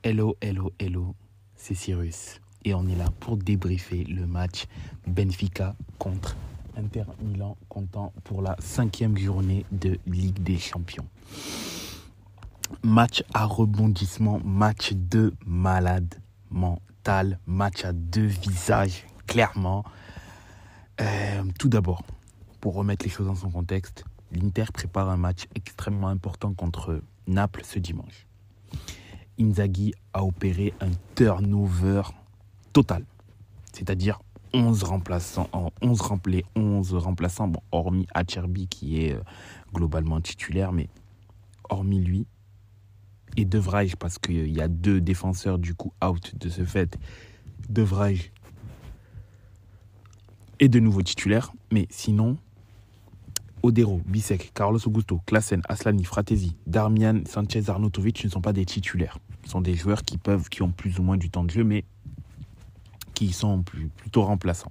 Hello, hello, hello, c'est Cyrus. Et on est là pour débriefer le match Benfica contre Inter Milan, comptant pour la 5e journée de Ligue des Champions. Match à rebondissement, match de malade mental, match à deux visages, clairement. Tout d'abord, pour remettre les choses dans son contexte, l'Inter prépare un match extrêmement important contre Naples ce dimanche. Inzaghi a opéré un turnover total, c'est-à-dire 11 remplaçants, bon, hormis Acerbi qui est globalement titulaire, mais hormis lui et De Vrij, parce qu'il y a deux défenseurs du coup out de ce fait, De Vrij est de nouveau titulaire, mais sinon Odero, Bisek, Carlos Augusto, Klaassen, Aslani, Fratesi, Darmian, Sanchez, Arnautovic ne sont pas des titulaires. Ce sont des joueurs qui ont plus ou moins du temps de jeu, mais qui sont plutôt remplaçants.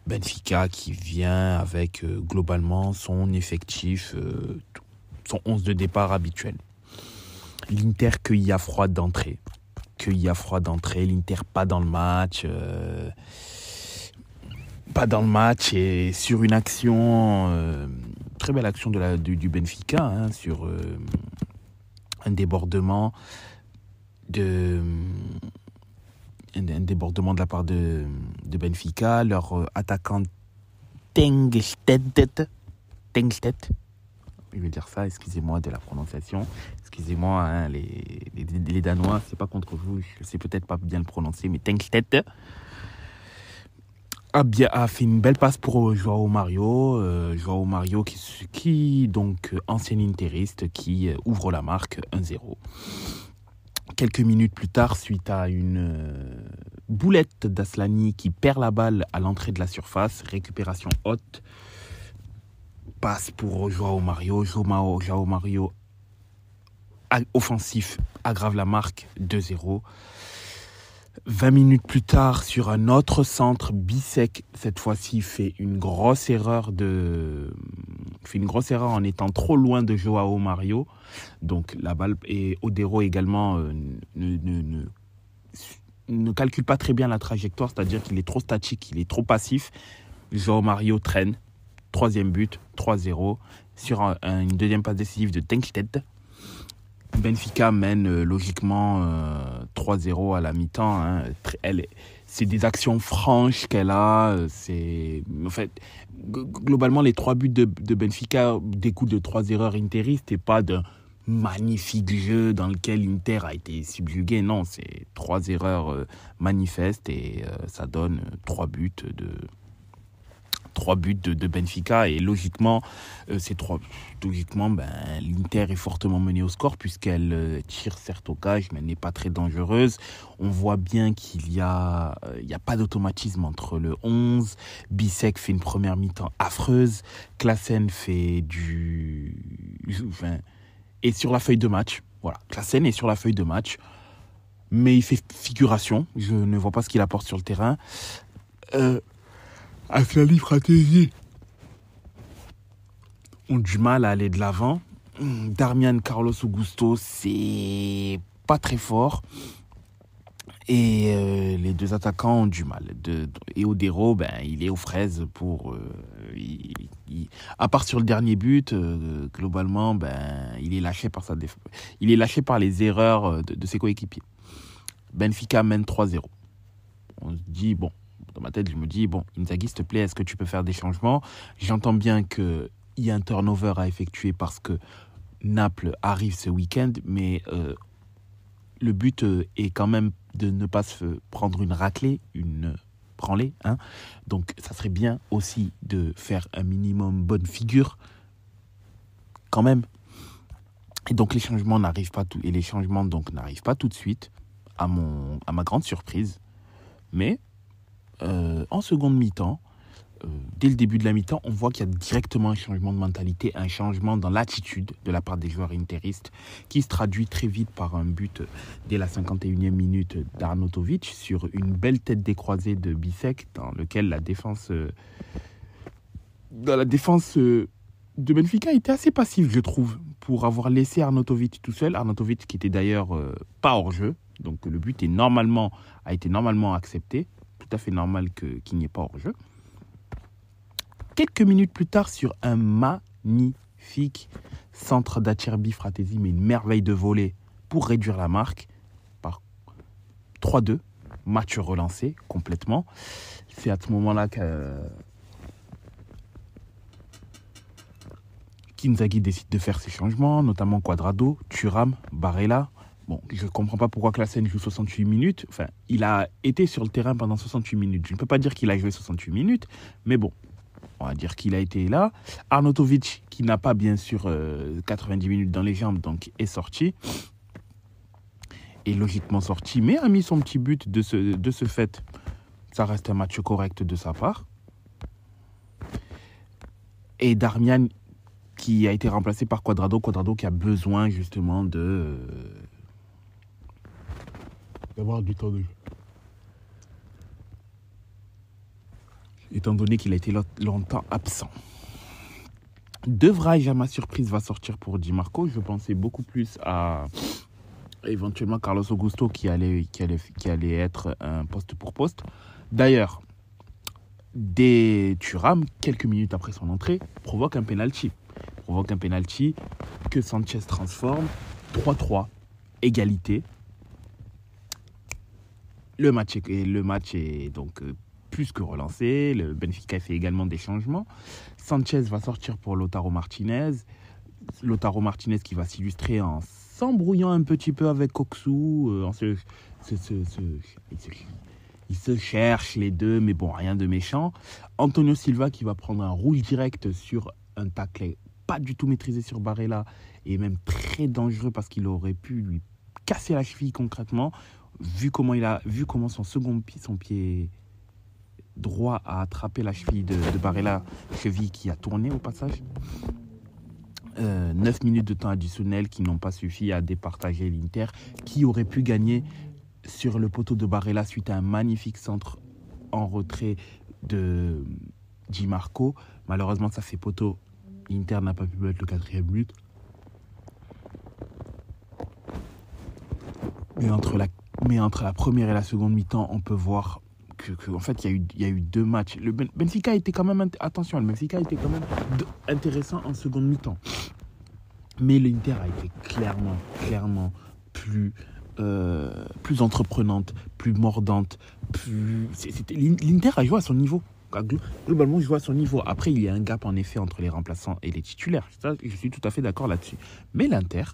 Benfica qui vient avec globalement son effectif, son 11 de départ habituel. L'Inter cueillit à froid d'entrée. L'Inter pas dans le match. Pas dans le match et sur une action, très belle action du Benfica, sur un débordement de la part de Benfica. Leur attaquant Tengstedt, je vais dire ça, excusez-moi de la prononciation, excusez-moi, les Danois, c'est pas contre vous, je sais peut-être pas bien le prononcer, mais Tengstedt a fait une belle passe pour João Mario. João Mario qui donc ancien interiste, qui ouvre la marque 1-0. Quelques minutes plus tard, suite à une boulette d'Aslani qui perd la balle à l'entrée de la surface, récupération haute, passe pour João Mario. João Mario offensif aggrave la marque 2-0. 20 minutes plus tard, sur un autre centre, Bisek, cette fois-ci, fait une grosse erreur en étant trop loin de João Mario. Donc la balle, et Odero également ne calcule pas très bien la trajectoire, c'est-à-dire qu'il est trop statique, il est trop passif. João Mario traîne. 3e but, 3-0, sur une deuxième passe décisive de Tengstedt. Benfica mène logiquement 3-0 à la mi-temps. C'est des actions franches qu'elle a. En fait, globalement, les 3 buts de Benfica découlent de 3 erreurs interistes et pas d'un magnifique jeu dans lequel l'Inter a été subjugué. Non, c'est 3 erreurs manifestes et ça donne 3 buts de Benfica, et logiquement, l'Inter est fortement menée au score puisqu'elle tire certes au cage, mais elle n'est pas très dangereuse. On voit bien qu'il y a pas d'automatisme entre le 11. Bisek fait une première mi-temps affreuse. Klaassen est sur la feuille de match. Voilà, Klaassen est sur la feuille de match, mais il fait figuration. Je ne vois pas ce qu'il apporte sur le terrain. Aslani, Fratesi ont du mal à aller de l'avant. Darmian, Carlos Augusto, c'est pas très fort. Et les deux attaquants ont du mal. Et Odero, il est aux fraises pour... à part sur le dernier but, globalement, il est lâché par il est lâché par les erreurs de ses coéquipiers. Benfica mène 3-0. On se dit, bon, dans ma tête, je me dis, bon, Inzaghi, s'il te plaît, est-ce que tu peux faire des changements ? J'entends bien qu'il y a un turnover à effectuer parce que Naples arrive ce week-end, mais le but est quand même de ne pas se prendre une raclée, une branlée. Donc, ça serait bien aussi de faire un minimum bonne figure, quand même. Et donc, les changements n'arrivent pas tout de suite, à ma grande surprise. Mais en seconde mi-temps, dès le début de la mi-temps, on voit qu'il y a directement un changement de mentalité, un changement dans l'attitude de la part des joueurs interistes qui se traduit très vite par un but dès la 51e minute d'Arnautovic sur une belle tête décroisée de Bisek dans lequel la défense de Benfica était assez passive, je trouve, pour avoir laissé Arnautovic tout seul. Arnautovic qui était d'ailleurs pas hors jeu. Donc le but a été normalement accepté. Tout à fait normal qu'il n'y ait pas hors jeu. Quelques minutes plus tard, sur un magnifique centre d'Acerbi Fratesi, mais une merveille de volée pour réduire la marque par 3-2. Match relancé complètement. C'est à ce moment-là qu'Inzaghi décide de faire ses changements, notamment Cuadrado, Thuram, Barella. Bon, je ne comprends pas pourquoi Klaassen joue 68 minutes. Enfin, il a été sur le terrain pendant 68 minutes. Je ne peux pas dire qu'il a joué 68 minutes, mais bon, on va dire qu'il a été là. Arnautovic, qui n'a pas bien sûr 90 minutes dans les jambes, donc est sorti. Est logiquement sorti, mais a mis son petit but de ce fait. Ça reste un match correct de sa part. Et Darmian, qui a été remplacé par Cuadrado qui a besoin justement d'avoir du temps de jeu. Étant donné qu'il a été longtemps absent. De Vrij, à ma surprise, va sortir pour Di Marco. Je pensais beaucoup plus à éventuellement Carlos Augusto qui allait être un poste pour poste. D'ailleurs, Thuram, quelques minutes après son entrée, provoque un penalty que Sanchez transforme. 3-3, égalité. Le match est donc plus que relancé. Le Benfica fait également des changements. Sanchez va sortir pour Lautaro Martinez. Lautaro Martinez qui va s'illustrer en s'embrouillant un petit peu avec Coxou. Ils se cherchent les deux, mais bon, rien de méchant. Antonio Silva qui va prendre un rouge direct sur un tackle pas du tout maîtrisé sur Barella et même très dangereux parce qu'il aurait pu lui casser la cheville concrètement. Vu comment son pied droit a attrapé la cheville de Barella, cheville qui a tourné au passage. 9 minutes de temps additionnel qui n'ont pas suffi à départager l'Inter, qui aurait pu gagner sur le poteau de Barella suite à un magnifique centre en retrait de Di Marco. Malheureusement, ça fait poteau. L'Inter n'a pas pu mettre le 4e but. Mais entre la première et la seconde mi-temps, on peut voir en fait, il y a eu 2 matchs. Le Benfica était quand même... Attention, le Benfica était quand même intéressant en seconde mi-temps. Mais l'Inter a été clairement plus entreprenante, plus mordante. L'Inter a joué à son niveau. Globalement, il joue à son niveau. Après, il y a un gap en effet entre les remplaçants et les titulaires. Ça, je suis tout à fait d'accord là-dessus. Mais l'Inter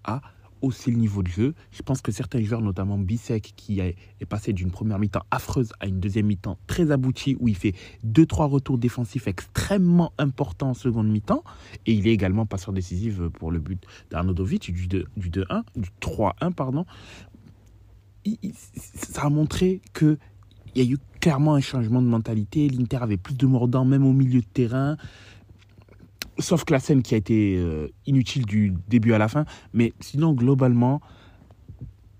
a haussé le niveau de jeu. Je pense que certains joueurs, notamment Bissek, qui est passé d'une première mi-temps affreuse à une deuxième mi-temps très aboutie, où il fait 2-3 retours défensifs extrêmement importants en seconde mi-temps. Et il est également passeur décisif pour le but d'Arnautovic, du 3-1, pardon. Ça a montré qu'il y a eu clairement un changement de mentalité. L'Inter avait plus de mordants, même au milieu de terrain. Sauf Klaassen qui a été inutile du début à la fin. Mais sinon, globalement,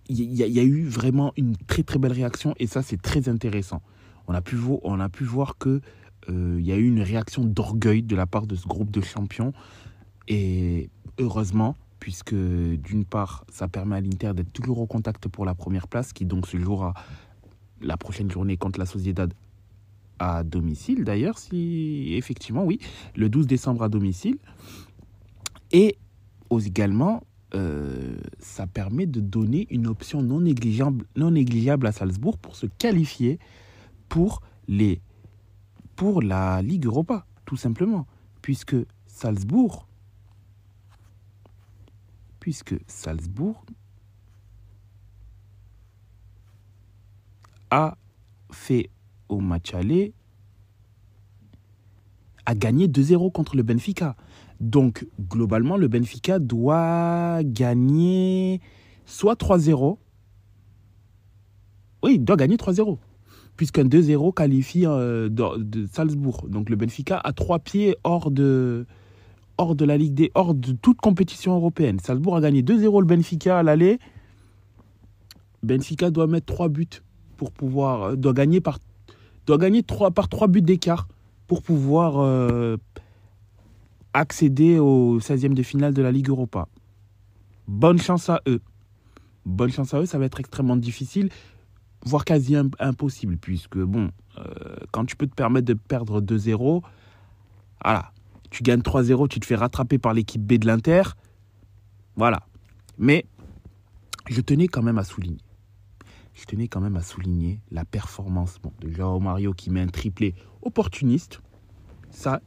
il y a eu vraiment une très très belle réaction. Et ça, c'est très intéressant. On a pu voir qu'il y a eu une réaction d'orgueil de la part de ce groupe de champions. Et heureusement, puisque d'une part, ça permet à l'Inter d'être toujours au contact pour la première place, qui donc se jouera la prochaine journée contre la Sociedad à domicile, d'ailleurs, si effectivement, oui, le 12 décembre à domicile. Et également, ça permet de donner une option non négligeable à Salzbourg pour se qualifier pour la Ligue Europa, tout simplement. Puisque Salzbourg a fait au match aller, a gagné 2-0 contre le Benfica. Donc, globalement, le Benfica doit gagner soit 3-0. Oui, il doit gagner 3-0. Puisqu'un 2-0 qualifie de Salzbourg. Donc, le Benfica a 3 pieds hors de la Ligue hors de toute compétition européenne. Salzbourg a gagné 2-0 le Benfica à l'aller. Benfica doit mettre 3 buts pour pouvoir... doit gagner par 3 buts d'écart pour pouvoir accéder au 16e de finale de la Ligue Europa. Bonne chance à eux. Bonne chance à eux, ça va être extrêmement difficile, voire quasi impossible, puisque bon, quand tu peux te permettre de perdre 2-0, voilà, tu gagnes 3-0, tu te fais rattraper par l'équipe B de l'Inter, voilà. Mais je tenais quand même à souligner la performance de João Mario qui met un triplé opportuniste. Ça,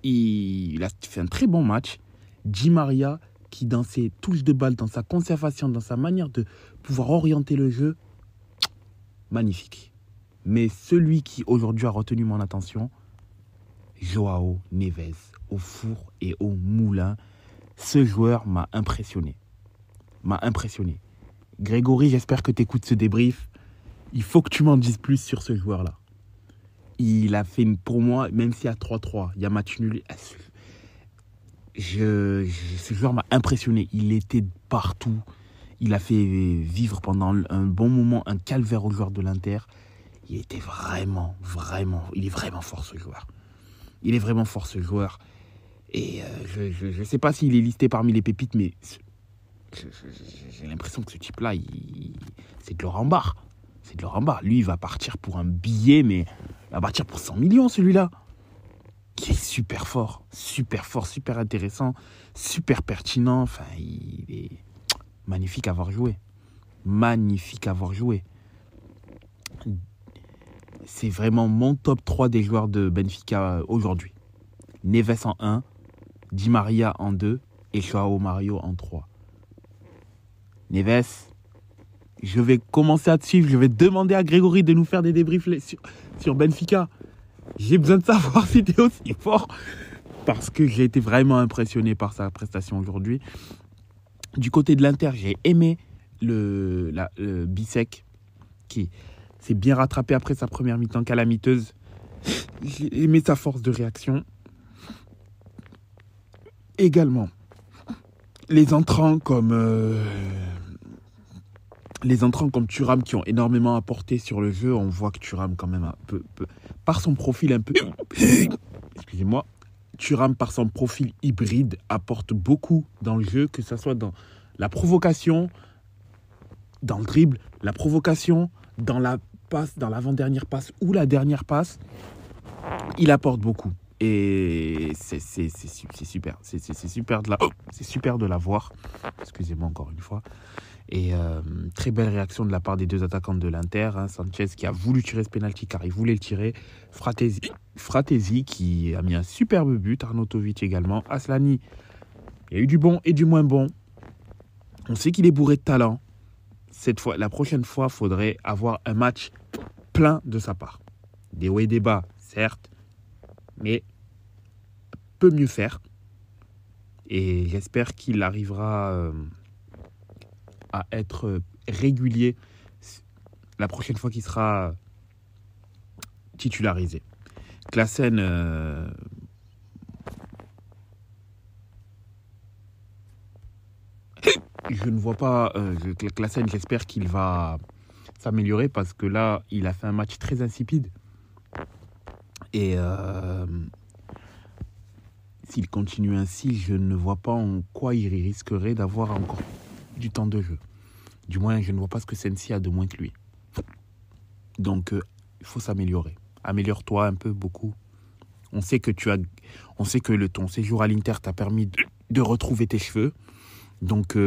il a fait un très bon match. Di Maria qui, dans ses touches de balle, dans sa conservation, dans sa manière de pouvoir orienter le jeu, magnifique. Mais celui qui aujourd'hui a retenu mon attention, João Neves, au four et au moulin. Ce joueur m'a impressionné. Grégory, j'espère que tu écoutes ce débrief. Il faut que tu m'en dises plus sur ce joueur-là. Il a fait, pour moi, même s'il y a 3-3, il y a match nul. Ce joueur m'a impressionné. Il était partout. Il a fait vivre pendant un bon moment un calvaire aux joueurs de l'Inter. Il était vraiment fort ce joueur. Et je ne sais pas s'il est listé parmi les pépites, mais j'ai l'impression que ce type-là, c'est de Laurent Barre. Lui, il va partir pour un billet, mais il va partir pour 100 millions, celui-là. Qui est super fort, super intéressant, super pertinent. Enfin, il est magnifique à avoir joué. C'est vraiment mon top 3 des joueurs de Benfica aujourd'hui. Neves en 1, Di Maria en 2 et João Mario en 3. Neves, je vais commencer à te suivre. Je vais demander à Grégory de nous faire des débriefs sur Benfica. J'ai besoin de savoir si tu es aussi fort parce que j'ai été vraiment impressionné par sa prestation aujourd'hui. Du côté de l'Inter, j'ai aimé le Bissek qui s'est bien rattrapé après sa première mi-temps calamiteuse. J'ai aimé sa force de réaction. Également, les entrants comme Thuram qui ont énormément apporté sur le jeu. On voit que Thuram quand même un peu par son profil un peu excusez-moi, Thuram par son profil hybride apporte beaucoup dans le jeu, que ce soit dans la provocation, dans le dribble, la provocation, dans la passe, dans l'avant-dernière passe ou la dernière passe. Il apporte beaucoup et c'est super. C'est super de la voir. Excusez-moi encore une fois. Et très belle réaction de la part des deux attaquants de l'Inter. Sanchez qui a voulu tirer ce penalty car il voulait le tirer. Fratesi qui a mis un superbe but. Arnautovic également. Aslani, il y a eu du bon et du moins bon. On sait qu'il est bourré de talent. La prochaine fois, il faudrait avoir un match plein de sa part. Des hauts et des bas, certes, mais peut mieux faire. Et j'espère qu'il arrivera à être régulier la prochaine fois qu'il sera titularisé. Klaassen, je ne vois pas Klaassen, j'espère qu'il va s'améliorer parce que là, il a fait un match très insipide. Et s'il continue ainsi, je ne vois pas en quoi il risquerait d'avoir encore du temps de jeu. Du moins, je ne vois pas ce que Sensi a de moins que lui. Donc, il faut s'améliorer. Améliore-toi un peu, beaucoup. On sait que ton séjour à l'Inter t'a permis de retrouver tes cheveux. Donc,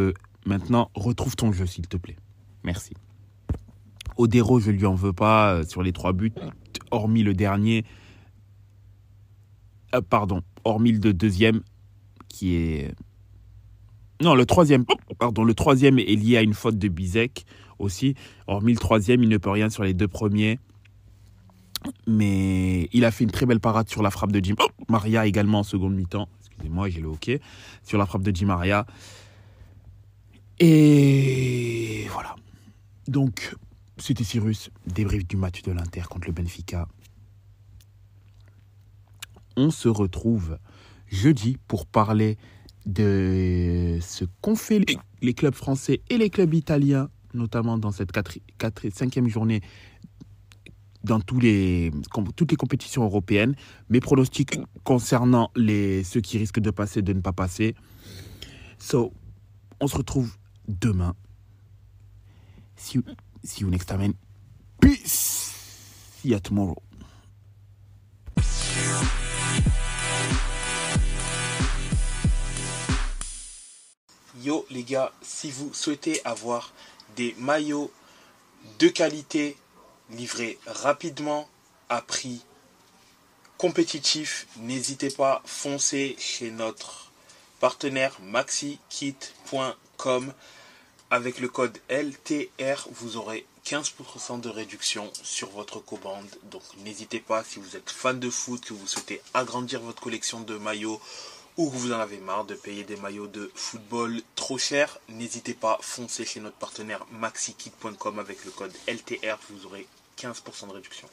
maintenant, retrouve ton jeu, s'il te plaît. Merci. Odero, je lui en veux pas sur les 3 buts, hormis le dernier. Hormis le deuxième, qui est... Non, le troisième est lié à une faute de Bissek aussi. Hormis le troisième, il ne peut rien sur les 2 premiers. Mais il a fait une très belle parade sur la frappe de Di Maria également en seconde mi-temps. Excusez-moi, j'ai le hockey. Sur la frappe de Di Maria. Et voilà. Donc, c'était Cyrus. Débrief du match de l'Inter contre le Benfica. On se retrouve jeudi pour parler de ce qu'ont fait les clubs français et les clubs italiens, notamment dans cette 5e journée dans toutes les compétitions européennes. Mes pronostics concernant ceux qui risquent de passer, de ne pas passer. So, on se retrouve demain. See you next time. Peace. See you tomorrow. Yo les gars, si vous souhaitez avoir des maillots de qualité livrés rapidement à prix compétitif, n'hésitez pas, foncez chez notre partenaire maxikit.com. Avec le code LTR, vous aurez 15% de réduction sur votre commande. Donc n'hésitez pas, si vous êtes fan de foot, que vous souhaitez agrandir votre collection de maillots ou que vous en avez marre de payer des maillots de football trop chers, n'hésitez pas, foncez chez notre partenaire maxikit.com avec le code LTR, vous aurez 15% de réduction.